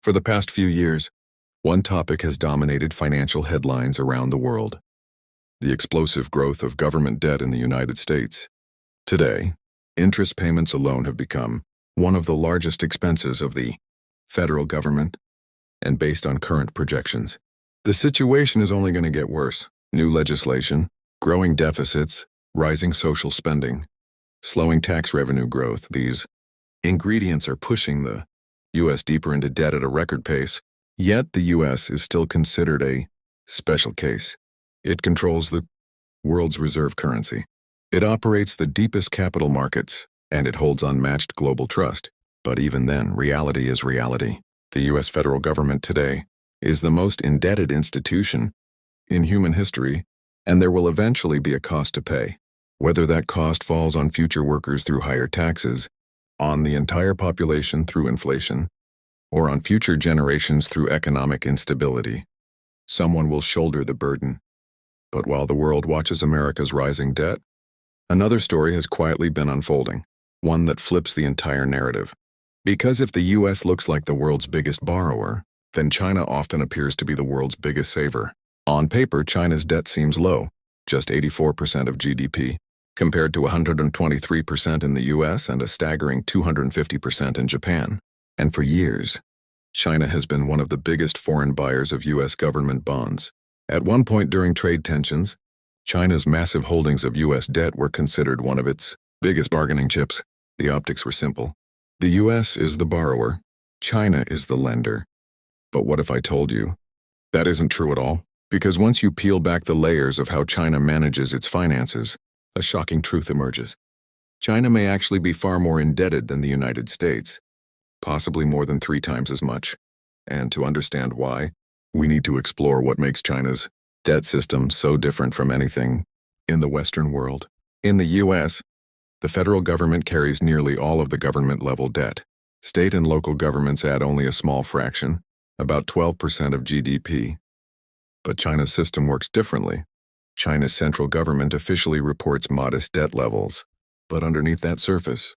For the past few years, one topic has dominated financial headlines around the world: the explosive growth of government debt in the United States. Today, interest payments alone have become one of the largest expenses of the federal government, and based on current projections, the situation is only going to get worse. New legislation, growing deficits, rising social spending, slowing tax revenue growth, these ingredients are pushing the U.S. deeper into debt at a record pace. Yet the U.S. is still considered a special case. It controls the world's reserve currency. It operates the deepest capital markets, and it holds unmatched global trust. But even then, reality is reality. The U.S. federal government today is the most indebted institution in human history, and there will eventually be a cost to pay. Whether that cost falls on future workers through higher taxes, on the entire population through inflation, or on future generations through economic instability, someone will shoulder the burden. But while the world watches America's rising debt, another story has quietly been unfolding, one that flips the entire narrative. Because if the U.S. looks like the world's biggest borrower, then China often appears to be the world's biggest saver. On paper, China's debt seems low, just 84% of GDP, compared to 123% in the U.S. and a staggering 250% in Japan. And for years, China has been one of the biggest foreign buyers of U.S. government bonds. At one point during trade tensions, China's massive holdings of U.S. debt were considered one of its biggest bargaining chips. The optics were simple. The U.S. is the borrower, China is the lender. But what if I told you that isn't true at all? Because once you peel back the layers of how China manages its finances, a shocking truth emerges. China may actually be far more indebted than the United States, possibly more than 3 times as much. And to understand why, we need to explore what makes China's debt system so different from anything in the Western world. In the U.S., the federal government carries nearly all of the government-level debt. State and local governments add only a small fraction, about 12% of GDP. But China's system works differently. China's central government officially reports modest debt levels, but underneath that surface,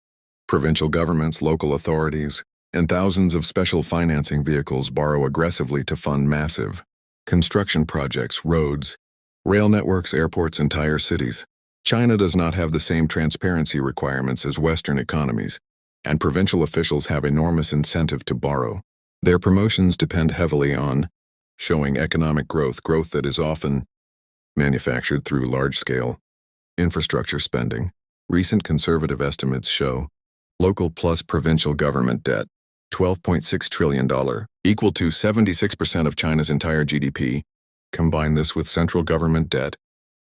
provincial governments, local authorities, and thousands of special financing vehicles borrow aggressively to fund massive construction projects, roads, rail networks, airports, entire cities. China does not have the same transparency requirements as Western economies, and provincial officials have enormous incentive to borrow. Their promotions depend heavily on showing economic growth that is often manufactured through large-scale infrastructure spending. Recent conservative estimates show local plus provincial government debt, $12.6 trillion, equal to 76% of China's entire GDP. Combine this with central government debt,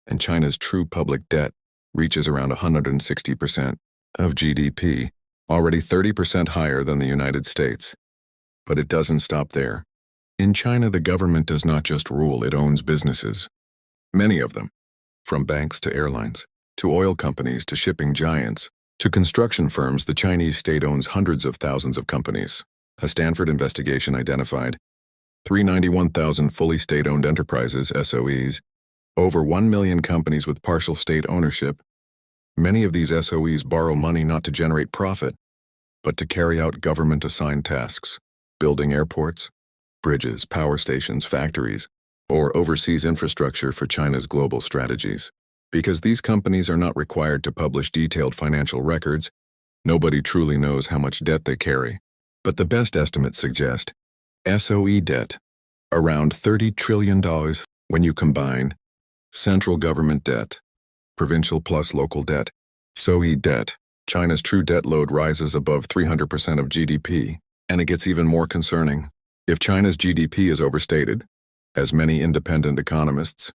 and China's true public debt reaches around 160% of GDP, already 30% higher than the United States. But it doesn't stop there. In China, the government does not just rule, it owns businesses. Many of them, from banks to airlines, to oil companies to shipping giants, to construction firms, the Chinese state owns hundreds of thousands of companies. A Stanford investigation identified 391,000 fully state-owned enterprises, SOEs, over 1 million companies with partial state ownership. Many of these SOEs borrow money not to generate profit, but to carry out government-assigned tasks, building airports, bridges, power stations, factories, or overseas infrastructure for China's global strategies. Because these companies are not required to publish detailed financial records, nobody truly knows how much debt they carry. But the best estimates suggest SOE debt, around $30 trillion when you combine central government debt, provincial plus local debt, SOE debt. China's true debt load rises above 300% of GDP, and it gets even more concerning. If China's GDP is overstated, as many independent economists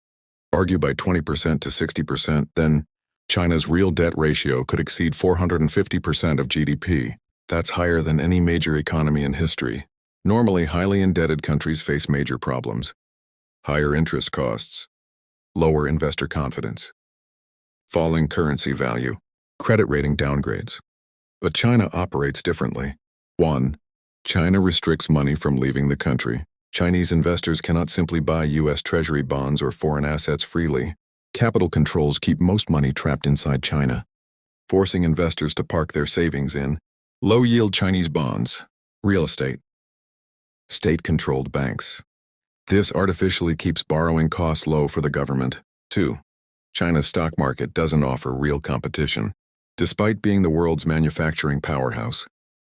argue by 20% to 60%, then China's real debt ratio could exceed 450% of GDP. That's higher than any major economy in history. Normally, highly indebted countries face major problems: higher interest costs, lower investor confidence, falling currency value, credit rating downgrades. But China operates differently. 1. China restricts money from leaving the country. Chinese investors cannot simply buy U.S. Treasury bonds or foreign assets freely. Capital controls keep most money trapped inside China, forcing investors to park their savings in low-yield Chinese bonds, real estate, state-controlled banks. This artificially keeps borrowing costs low for the government. 2. China's stock market doesn't offer real competition. Despite being the world's manufacturing powerhouse,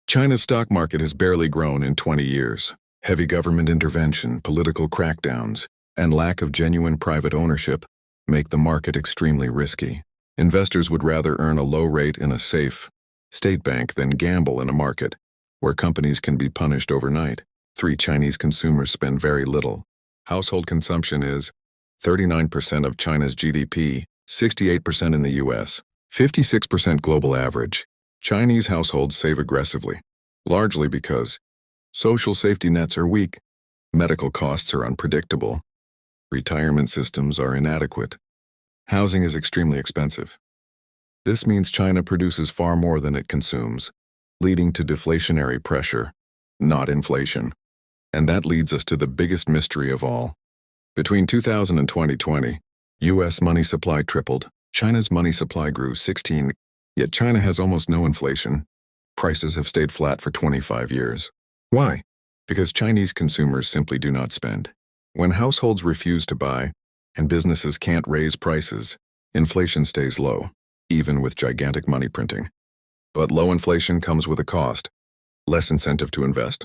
China's stock market has barely grown in 20 years. Heavy government intervention, political crackdowns, and lack of genuine private ownership make the market extremely risky. Investors would rather earn a low rate in a safe state bank than gamble in a market where companies can be punished overnight. 3. Chinese consumers spend very little. Household consumption is 39% of China's GDP, 68% in the US, 56% global average. Chinese households save aggressively, largely because social safety nets are weak, medical costs are unpredictable, retirement systems are inadequate, housing is extremely expensive. This means China produces far more than it consumes, leading to deflationary pressure, not inflation. And that leads us to the biggest mystery of all. Between 2000 and 2020, US money supply tripled. China's money supply grew 16, yet China has almost no inflation. Prices have stayed flat for 25 years. Why? Because Chinese consumers simply do not spend. When households refuse to buy and businesses can't raise prices, inflation stays low, even with gigantic money printing. But low inflation comes with a cost: less incentive to invest,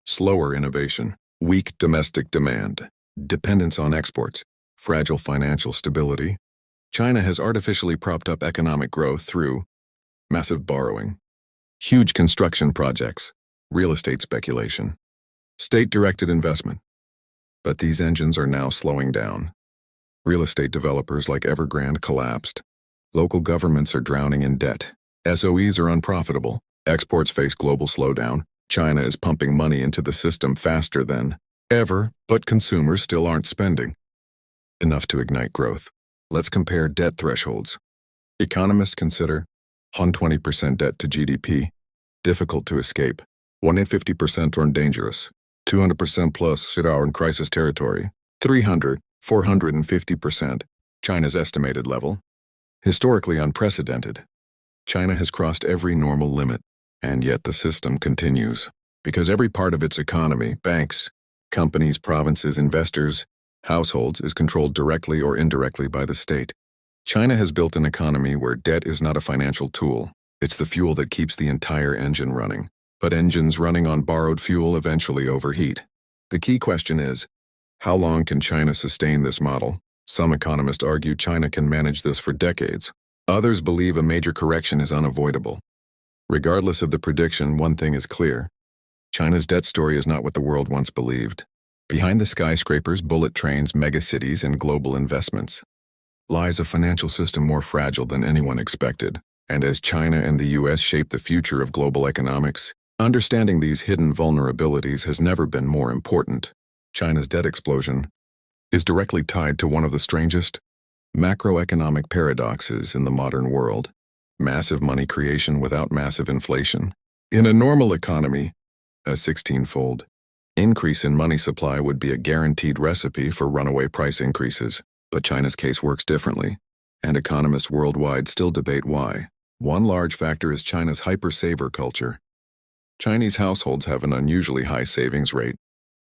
slower innovation, weak domestic demand, dependence on exports, fragile financial stability. China has artificially propped up economic growth through massive borrowing, huge construction projects, real estate speculation, state-directed investment. But these engines are now slowing down. Real estate developers like Evergrande collapsed. Local governments are drowning in debt. SOEs are unprofitable. Exports face global slowdown. China is pumping money into the system faster than ever, but consumers still aren't spending enough to ignite growth. Let's compare debt thresholds. Economists consider 120% debt to GDP, difficult to escape. 150% or dangerous. 200% plus are in crisis territory. 450%, China's estimated level. Historically unprecedented. China has crossed every normal limit, and yet the system continues. Because every part of its economy, banks, companies, provinces, investors, households, is controlled directly or indirectly by the state. China has built an economy where debt is not a financial tool. It's the fuel that keeps the entire engine running. But engines running on borrowed fuel eventually overheat. The key question is, how long can China sustain this model? Some economists argue China can manage this for decades. Others believe a major correction is unavoidable. Regardless of the prediction, one thing is clear. China's debt story is not what the world once believed. Behind the skyscrapers, bullet trains, megacities, and global investments lies a financial system more fragile than anyone expected. And as China and the US shape the future of global economics, understanding these hidden vulnerabilities has never been more important. China's debt explosion is directly tied to one of the strangest macroeconomic paradoxes in the modern world: massive money creation without massive inflation. In a normal economy, a 16-fold increase in money supply would be a guaranteed recipe for runaway price increases. But China's case works differently, and economists worldwide still debate why. One large factor is China's hyper-saver culture. Chinese households have an unusually high savings rate,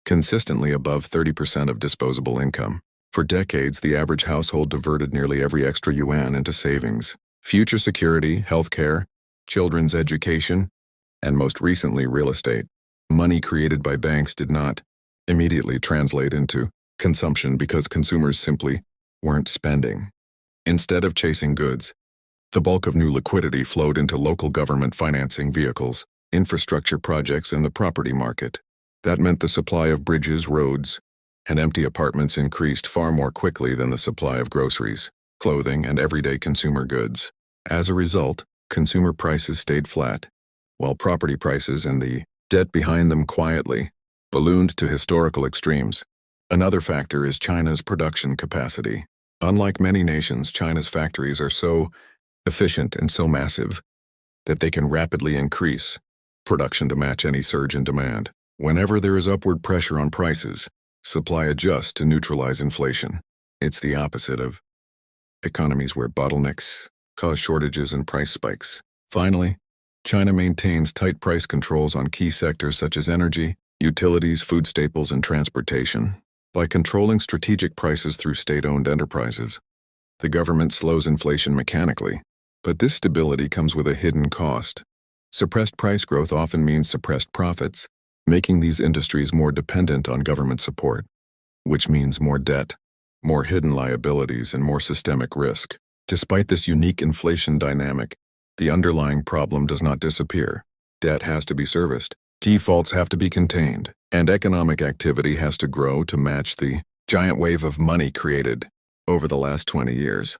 consistently above 30% of disposable income. For decades, the average household diverted nearly every extra yuan into savings. Future security, healthcare, children's education, and most recently real estate. Money created by banks did not immediately translate into consumption because consumers simply weren't spending. Instead of chasing goods, the bulk of new liquidity flowed into local government financing vehicles, infrastructure projects, and the property market. That meant the supply of bridges, roads, and empty apartments increased far more quickly than the supply of groceries, clothing, and everyday consumer goods. As a result, consumer prices stayed flat, while property prices and the debt behind them quietly ballooned to historical extremes. Another factor is China's production capacity. Unlike many nations, China's factories are so efficient and so massive that they can rapidly increase production to match any surge in demand. Whenever there is upward pressure on prices, supply adjusts to neutralize inflation. It's the opposite of economies where bottlenecks cause shortages and price spikes. Finally, China maintains tight price controls on key sectors such as energy, Utilities, food staples, and transportation. By controlling strategic prices through state-owned enterprises, the government slows inflation mechanically. But this stability comes with a hidden cost. Suppressed price growth often means suppressed profits, making these industries more dependent on government support, which means more debt, more hidden liabilities, and more systemic risk. Despite this unique inflation dynamic, the underlying problem does not disappear. Debt has to be serviced, defaults have to be contained, and economic activity has to grow to match the giant wave of money created over the last 20 years.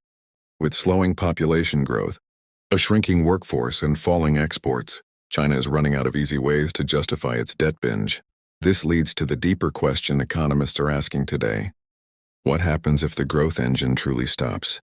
With slowing population growth, a shrinking workforce, and falling exports, China is running out of easy ways to justify its debt binge. This leads to the deeper question economists are asking today. What happens if the growth engine truly stops?